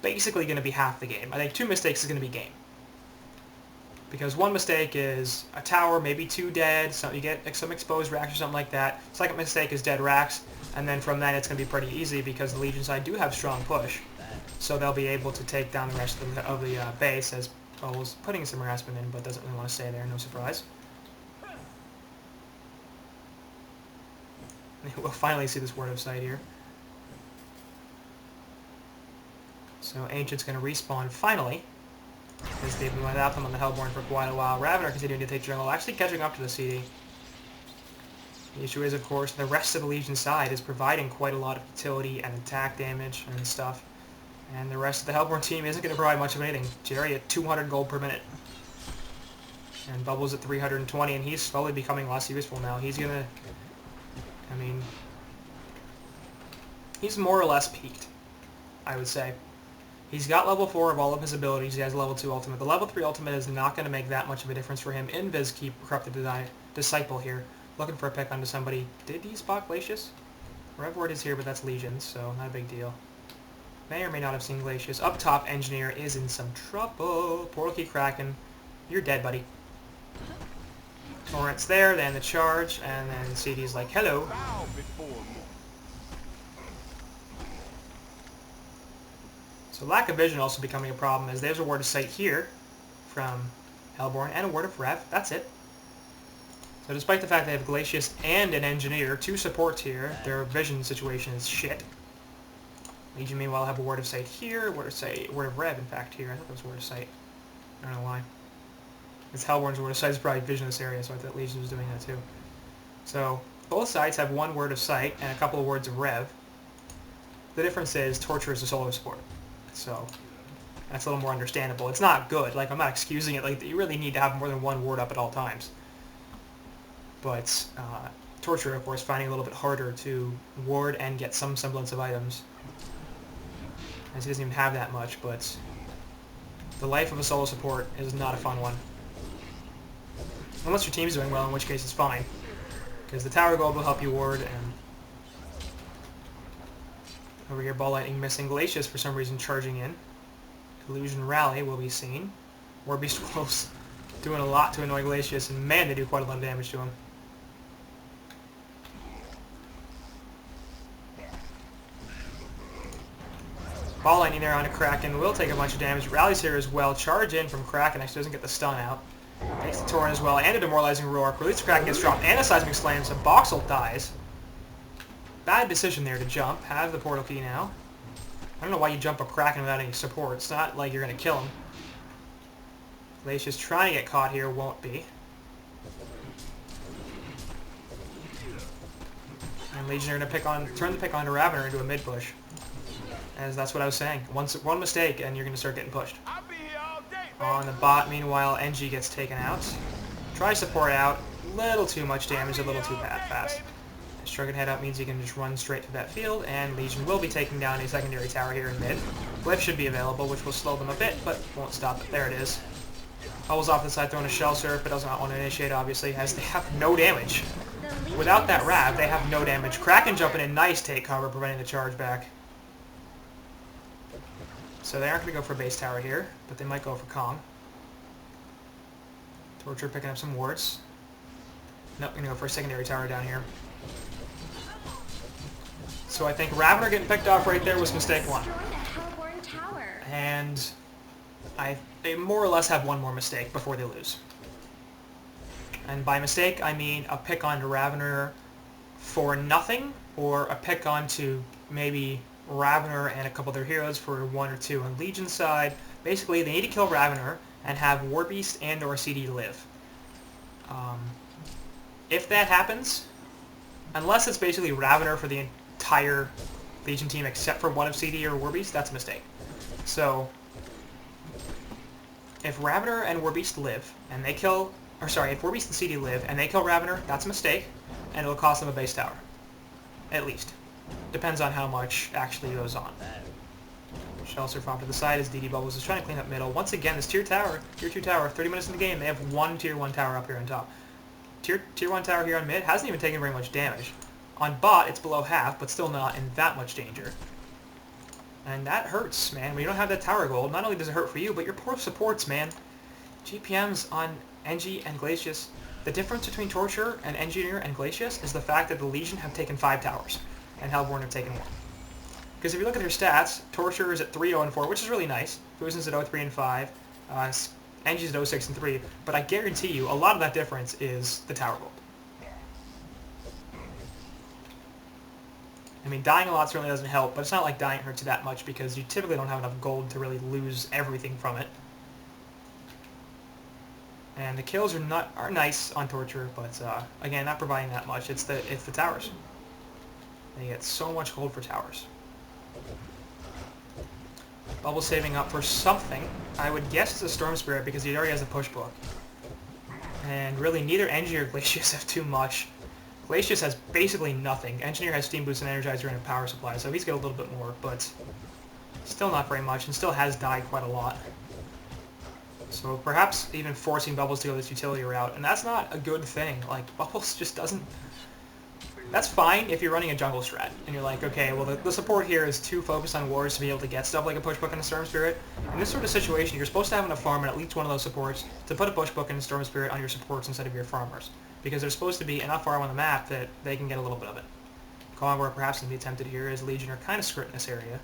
[SPEAKER 1] basically going to be half the game. I think 2 mistakes is going to be game. Because 1 mistake is a tower, maybe 2 dead, so you get some exposed racks or something like that. 2nd mistake is dead racks, and then from that it's going to be pretty easy because the Legion side do have strong push. So they'll be able to take down the rest of the base, as well as putting some harassment in, but doesn't really want to stay there, no surprise. We'll finally see this Word of Sight here. So Ancient's going to respawn finally, because they've been without them on the Hellborn for quite a while. Ravener continuing to take jungle, actually catching up to the CD. The issue is, of course, the rest of the Legion side is providing quite a lot of utility and attack damage and stuff. And the rest of the Hellborn team isn't going to provide much of anything. Jerry at 200 gold per minute. And Bubbles at 320, and he's slowly becoming less useful now. He's going to... I mean, he's more or less peaked, I would say. He's got level 4 of all of his abilities. He has level 2 ultimate. The level 3 ultimate is not going to make that much of a difference for him in Vizkeep Corrupted Disciple here. Looking for a pick onto somebody. Did he spot Glacius? Revward is here, but that's Legion, so not a big deal. May or may not have seen Glacius. Up top, Engineer is in some trouble. Portal Key Kraken. You're dead, buddy. Torrent's there, then the charge, and then CD's like, hello. So lack of vision also becoming a problem, as there's a Word of Sight here from Hellborn, and a Word of Rev. That's it. So despite the fact they have Glacius and an Engineer, 2 supports here, their vision situation is shit. Legion, meanwhile, have a Word of Sight here, Word of Rev, in fact, here. I thought that was Word of Sight. I don't know why. It's Hellborn's Word of Sight is probably Vision of this area, so I thought Legion was doing that too. So, both sides have one Word of Sight and a couple of words of Rev. The difference is Torture is a solo support. So, that's a little more understandable. It's not good. Like, I'm not excusing it. Like, you really need to have more than one word up at all times. But, Torture, of course, finding it a little bit harder to ward and get some semblance of items. As he doesn't even have that much, but the life of a solo support is not a fun one. Unless your team's doing well, in which case it's fine. Because the Tower Gold will help you ward, and over here, Ball Lightning missing. Glacius, for some reason, charging in. Illusion Rally will be seen. Warbeast Wolves doing a lot to annoy Glacius, and man, they do quite a lot of damage to him. Ball Lightning there on a Kraken will take a bunch of damage. Rallies here as well. Charge in from Kraken, actually doesn't get the stun out. Takes the Torrent as well, and a Demoralizing Roar. Release the Kraken gets dropped, and a Seismic Slam, so Boxel dies. Bad decision there to jump. Have the portal key now. I don't know why you jump a Kraken without any support. It's not like you're going to kill him. Glacius trying to get caught here, won't be. And Legion are going to turn the pick on to Ravener into a mid push. As that's what I was saying. One mistake and you're going to start getting pushed. On the bot, meanwhile, NG gets taken out. Try support out. Little too much damage, a little too fast. Struggling head up means he can just run straight through that field, and Legion will be taking down a secondary tower here in mid. Glyph should be available, which will slow them a bit, but won't stop it. There it is. Bubbles off the side, throwing a Shell Surf, but does not want to initiate, obviously, as they have no damage. Without that Rav, they have no damage. Kraken jumping in, nice take cover, preventing the charge back. So they aren't going to go for base tower here, but they might go for Kong. Torture picking up some wards. Nope, going to go for a secondary tower down here. So I think Ravener getting picked off right there was mistake one. And they more or less have one more mistake before they lose. And by mistake, I mean a pick onto Ravener for nothing, or a pick onto maybe Ravener and a couple of their heroes for 1 or 2 on Legion's side. Basically, they need to kill Ravener and have Warbeast and or CD live. If that happens, unless it's basically Ravener for the entire Legion team except for one of CD or Warbeast, that's a mistake. So, if Ravener and Warbeast live, and they kill, or sorry, if Warbeast and CD live, and they kill Ravener, that's a mistake, and it'll cost them a base tower. At least. Depends on how much actually goes on. Shell Surf off to the side as DD Bubbles is trying to clean up middle. Once again, this tier 2 tower, 30 minutes in the game, they have one tier 1 tower up here on top. Tier 1 tower here on mid hasn't even taken very much damage. On bot, it's below half, but still not in that much danger. And that hurts, man. When you don't have that tower gold, not only does it hurt for you, but your poor supports, man. GPMs on NG and Glacius. The difference between Torture and Engineer and Glacius is the fact that the Legion have taken 5 towers, and Hellborn have taken 1. Because if you look at their stats, Torture is at 3, 0, and 4, which is really nice. Fusion's at 0, 3, and 5. NG's at 0, 6, and 3. But I guarantee you, a lot of that difference is the tower gold. I mean, dying a lot certainly doesn't help, but it's not like dying hurts you that much because you typically don't have enough gold to really lose everything from it. And the kills are nice on Torture, but again, not providing that much. It's the towers. They get so much gold for towers. Bubble saving up for something. I would guess it's a Storm Spirit because he already has a push book. And really, neither Engineer or Glacius have too much. Glacius has basically nothing. Engineer has Steam Boost and Energizer and a power supply, so he's got a little bit more, but still not very much, and still has died quite a lot. So perhaps even forcing Bubbles to go this utility route, and that's not a good thing. Like, Bubbles just doesn't... That's fine if you're running a jungle strat, and you're like, okay, well the support here is too focused on wards to be able to get stuff like a push book and a Storm Spirit. In this sort of situation, you're supposed to have enough farm and at least one of those supports to put a push book and a Storm Spirit on your supports instead of your farmers. Because there's supposed to be enough farm on the map that they can get a little bit of it. Convoy perhaps can be attempted here as Legion are kind of skirting this area.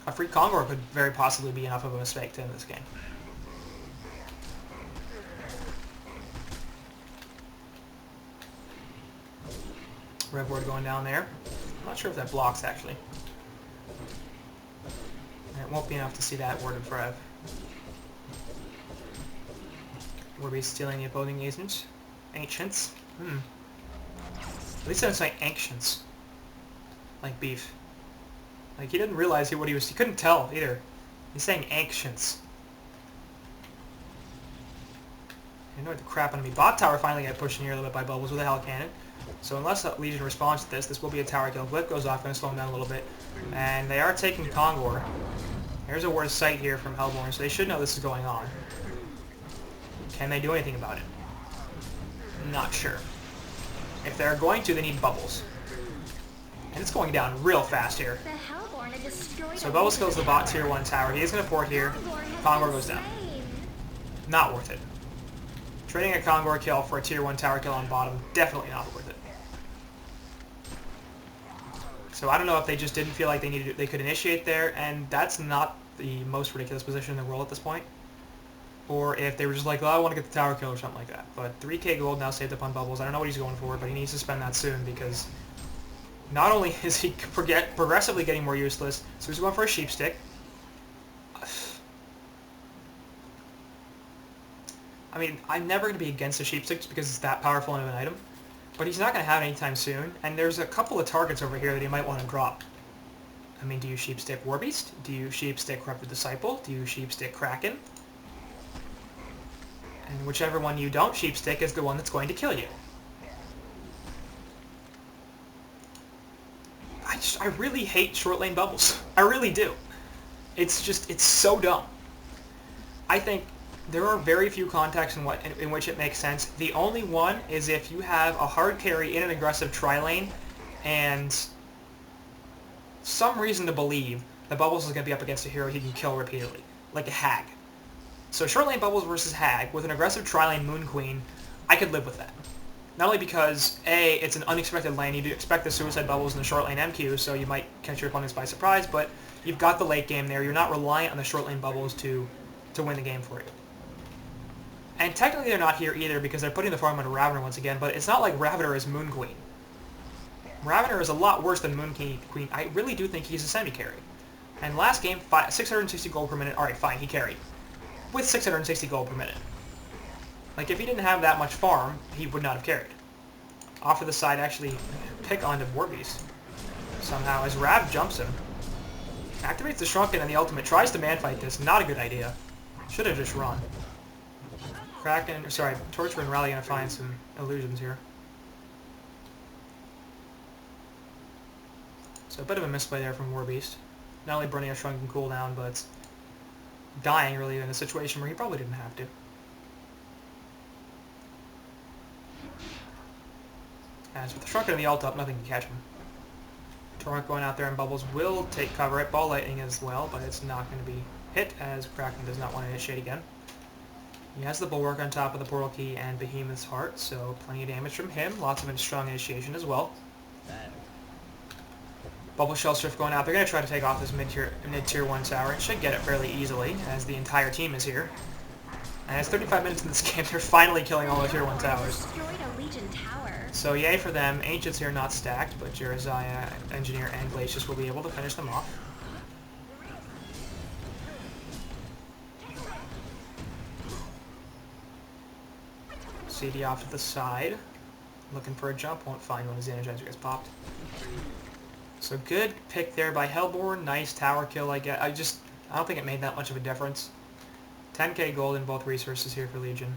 [SPEAKER 1] A free Convoy could very possibly be enough of a mistake to end this game. Rev Ward going down there. not sure if that blocks, actually. And it won't be enough to see that word of Rev. We'll be stealing the opposing agents. Ancients. At least I don't say ancients. Like beef. Like, he didn't realize what he was... He couldn't tell, either. He's saying ancients. He annoyed the crap out of me. Bot tower finally got pushed in here a little bit by Bubbles with a Hell Cannon. So unless Legion responds to this will be a tower kill. Blip goes off, going to slow him down a little bit. And they are taking Kongor. There's a worse sight here from Hellborn, so they should know this is going on. Can they do anything about it? Not sure. If they're going to, they need Bubbles. And it's going down real fast here. So Bubbles kills the bot tier 1 tower. He is going to port here. Kongor goes down. Not worth it. Trading a Kongor kill for a tier 1 tower kill on bottom, definitely not worth it. So I don't know if they just didn't feel like they could initiate there, and that's not the most ridiculous position in the world at this point. Or if they were just like, oh, I want to get the tower kill or something like that. But 3k gold now saved up on Bubbles. I don't know what he's going for, but he needs to spend that soon because not only is he progressively getting more useless, so he's going for a sheep stick. I mean, I'm never going to be against the sheep sticks because it's that powerful of an item. But he's not going to have it anytime soon, and there's a couple of targets over here that he might want to drop. I mean, do you sheep stick Warbeast? Do you sheep stick Corrupted Disciple? Do you sheep stick Kraken? And whichever one you don't sheep stick is the one that's going to kill you. I really hate short lane Bubbles. I really do. It's so dumb. I think there are very few contexts in which it makes sense. The only one is if you have a hard carry in an aggressive tri-lane and some reason to believe that Bubbles is going to be up against a hero he can kill repeatedly, like a Hag. So short lane Bubbles versus Hag with an aggressive tri-lane Moon Queen, I could live with that. Not only because, A, it's an unexpected lane, you expect the Suicide Bubbles in the short lane MQ, so you might catch your opponents by surprise, but you've got the late game there, you're not reliant on the short lane Bubbles to win the game for you. And technically they're not here either because they're putting the farm onto Ravener once again, but it's not like Ravener is Moon Queen. Ravener is a lot worse than Moon Queen. I really do think he's a semi-carry. And last game, 660 gold per minute. Alright, fine, he carried. With 660 gold per minute. Like, if he didn't have that much farm, he would not have carried. Off to the side, actually pick onto Warbeast. Somehow, as Rav jumps him. Activates the Shrunken and the ultimate. Tries to man-fight this. Not a good idea. Should have just run. Kraken, sorry, Torture and Rally gonna find some illusions here. So a bit of a misplay there from Warbeast. Not only burning a Shrunken cooldown, but dying really in a situation where he probably didn't have to. As with the Shrunken and the ult up, nothing can catch him. Torrent going out there and Bubbles will take cover at Ball Lightning as well, but it's not going to be hit as Kraken does not want to initiate again. He has the Bulwark on top of the Portal Key and Behemoth's Heart, so plenty of damage from him. Lots of strong initiation as well. Bubble Shell Strift going out. They're going to try to take off this mid-tier 1 tower. It should get it fairly easily, as the entire team is here. And it's 35 minutes in this game. They're finally killing all the tier 1 towers. So yay for them. Ancients here not stacked, but Jeremiah, Engineer, and Glacius will be able to finish them off. CD off to the side. Looking for a jump. Won't find one as the Energizer gets popped. So good pick there by Hellborn. Nice tower kill, I guess. I don't think it made that much of a difference. 10k gold in both resources here for Legion.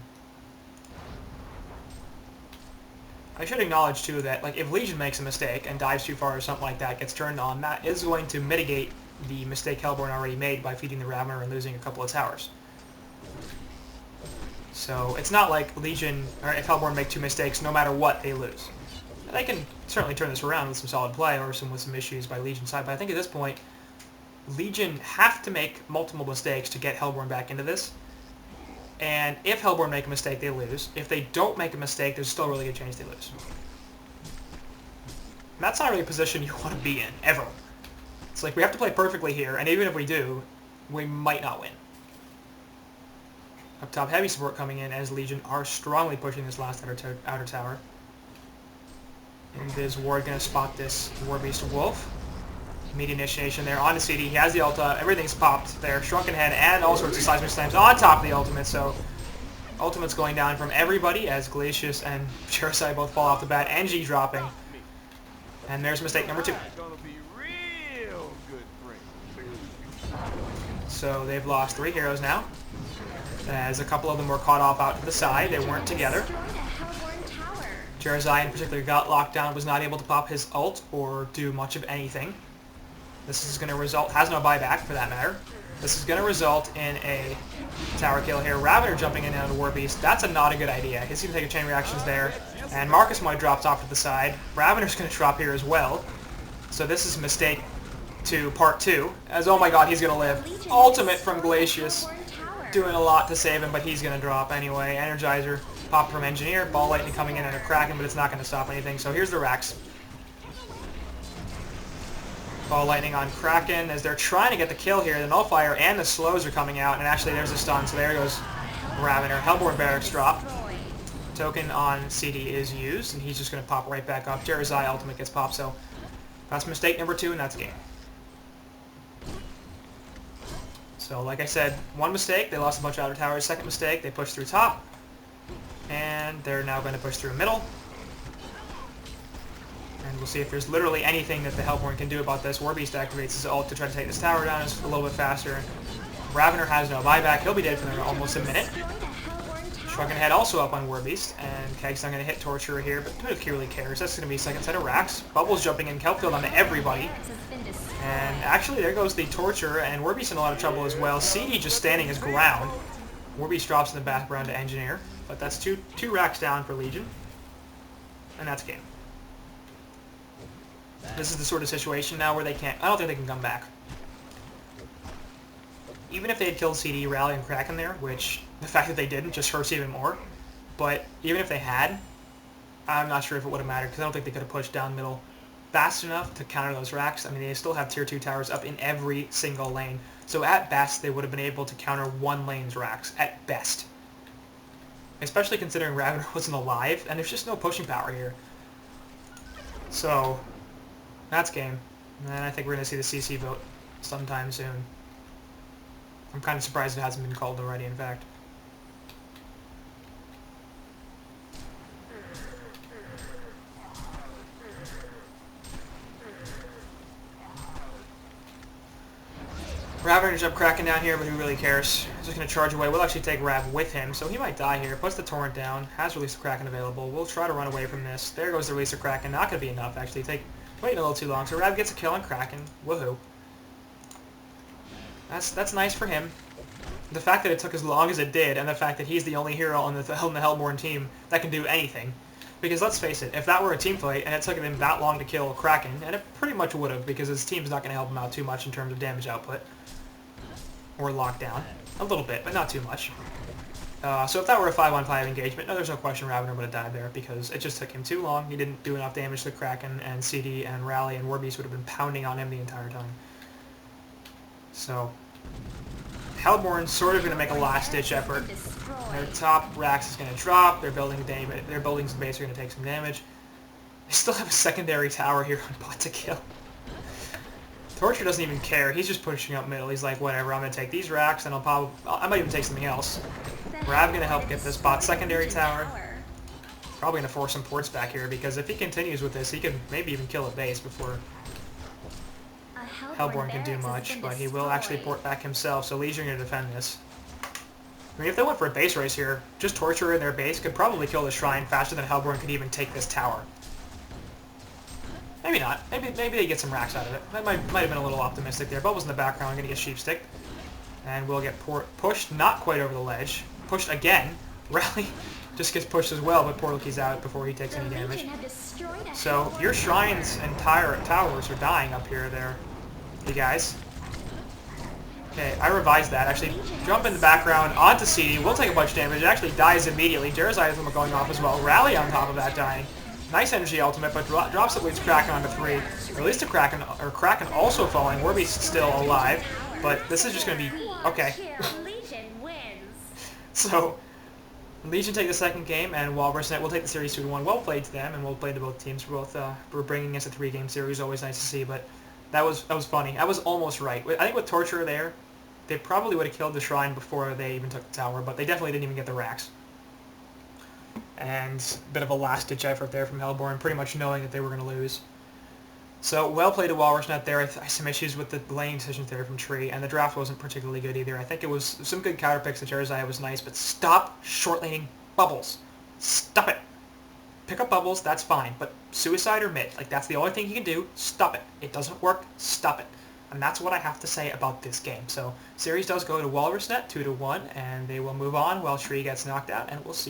[SPEAKER 1] I should acknowledge, too, that like if Legion makes a mistake and dives too far or something like that, gets turned on, that is going to mitigate the mistake Hellborn already made by feeding the Ravener and losing a couple of towers. So it's not like Legion, or if Hellborn make two mistakes, no matter what, they lose. And they can certainly turn this around with some solid play or with some issues by Legion's side, but I think at this point, Legion have to make multiple mistakes to get Hellborn back into this. And if Hellborn make a mistake, they lose. If they don't make a mistake, there's still a really good chance they lose. And that's not really a position you want to be in, ever. It's like we have to play perfectly here, and even if we do, we might not win. Up top, heavy support coming in as Legion are strongly pushing this last outer tower. And is Ward going to spot this War Beast Wolf? Immediate initiation there onto CD. He has the ulta. Everything's popped there. Shrunken Head and all sorts of seismic slams on top of the ultimate. So ultimate's going down from everybody as Glacius and Chirasai both fall off the bat. And G dropping. And there's mistake number 2. So they've lost 3 heroes now. As a couple of them were caught off out to the side. They weren't together. Chirasai in particular got locked down, was not able to pop his ult or do much of anything. This is going to result, has no buyback for that matter. This is going to result in a tower kill here. Ravener jumping in onto War Beast. That's not a good idea. He's going to take a chain reactions there. And Marcus might dropped off to the side. Ravener's going to drop here as well. So this is a mistake to part 2. As oh my god, he's going to live. Ultimate from Glacius. Doing a lot to save him, but he's going to drop anyway. Energizer pop from Engineer. Ball Lightning coming in and a Kraken, but it's not going to stop anything. So here's the Rax. Ball Lightning on Kraken as they're trying to get the kill here. The Nullfire and the slows are coming out, and actually there's a stun, so there goes Ravener. Hellborn Barracks drop. Token on CD is used, and he's just going to pop right back up. Jerizai ultimate gets popped, so that's mistake number 2, and that's game. So like I said, 1 mistake, they lost a bunch of outer towers. 2nd mistake, they pushed through top, and they're now going to push through middle. And we'll see if there's literally anything that the Hellborn can do about this. Warbeast activates his ult to try to take this tower down. It's a little bit faster. Ravener has no buyback. He'll be dead for almost a minute. Shrunken Head also up on Warbeast. And Keg's not going to hit Torturer here, but who really cares? That's going to be a second set of racks. Bubbles jumping in. Kelpfield onto everybody. And actually, there goes the Torturer, and Warbeast in a lot of trouble as well. CD just standing his ground. Warbeast drops in the background to Engineer. But that's two racks down for Legion. And that's game. This is the sort of situation now where they can't... I don't think they can come back. Even if they had killed CD, Rally, and Kraken there, which the fact that they didn't just hurts even more. But even if they had, I'm not sure if it would have mattered, because I don't think they could have pushed down middle fast enough to counter those racks. I mean, they still have tier 2 towers up in every single lane. So at best, they would have been able to counter one lane's racks, at best. Especially considering Ravener wasn't alive, and there's just no pushing power here. So... that's game. And I think we're going to see the CC vote sometime soon. I'm kind of surprised it hasn't been called already, in fact. Ravener's up Kraken down here, but who really cares? He's just going to charge away. We'll actually take Rav with him, so he might die here. Puts the Torrent down. Has Release of Kraken available. We'll try to run away from this. There goes the Release of Kraken. Not going to be enough, actually. Waiting a little too long, so Rav gets a kill on Kraken. Woohoo. That's nice for him. The fact that it took as long as it did, and the fact that he's the only hero on the Hellborn team that can do anything. Because let's face it, if that were a team fight, and it took him that long to kill Kraken, and it pretty much would have, because his team's not going to help him out too much in terms of damage output. Or lockdown. A little bit, but not too much. So if that were a 5-on-5 engagement, no, there's no question Ravener would have died there, because it just took him too long. He didn't do enough damage to Kraken, and CD and Rally and Warbeast would have been pounding on him the entire time. So, Hellborn's sort of going to make a last-ditch effort. Their top racks is going to drop. Their buildings and base are going to take some damage. They still have a secondary tower here on bot to kill. Torture doesn't even care. He's just pushing up middle. He's like, whatever, I'm going to take these racks, and I might even take something else. Rav going to help get this bot secondary tower. Probably going to force some ports back here, because if he continues with this, he could maybe even kill a base before Hellborn can do much, but he will actually port back himself, so Legion are going to defend this. I mean, if they went for a base race here, just Torturer in their base could probably kill the Shrine faster than Hellborn could even take this tower. Maybe not. Maybe they get some racks out of it. That might have been a little optimistic there. Bubbles in the background, going to get Sheepstick. And we'll get pushed, not quite over the ledge. Pushed again. Rally just gets pushed as well, but Portal Key's out before he takes any damage. So your Shrines and towers are dying up here there, you guys. Okay, I revised that. Actually, jump in the background onto CD. We'll take a bunch of damage. It actually dies immediately. Jerizai is going off as well. Rally on top of that dying. Nice energy ultimate, but drops it, leads Kraken onto 3. Release to Kraken, or Kraken also falling. Warbeast still alive, but this is just going to be... okay. So, Legion take the second game, and Walrusnet will take the series 2-1. Well played to them, and well played to both teams. We're bringing us a 3-game series. Always nice to see, but that was funny. I was almost right. I think with Torture there, they probably would have killed the Shrine before they even took the tower, but they definitely didn't even get the racks. And a bit of a last-ditch effort there from Hellborn, pretty much knowing that they were going to lose. So, well played to Walrusnet there. I had some issues with the lane decisions there from Tree, and the draft wasn't particularly good either. I think it was some good counter picks. The Jersey was nice, but stop short laning bubbles. Stop it. Pick up bubbles, that's fine, but suicide or mid, like that's the only thing you can do. Stop it. It doesn't work. Stop it. And that's what I have to say about this game. So, series does go to Walrusnet 2-1, and they will move on while Tree gets knocked out, and we'll see.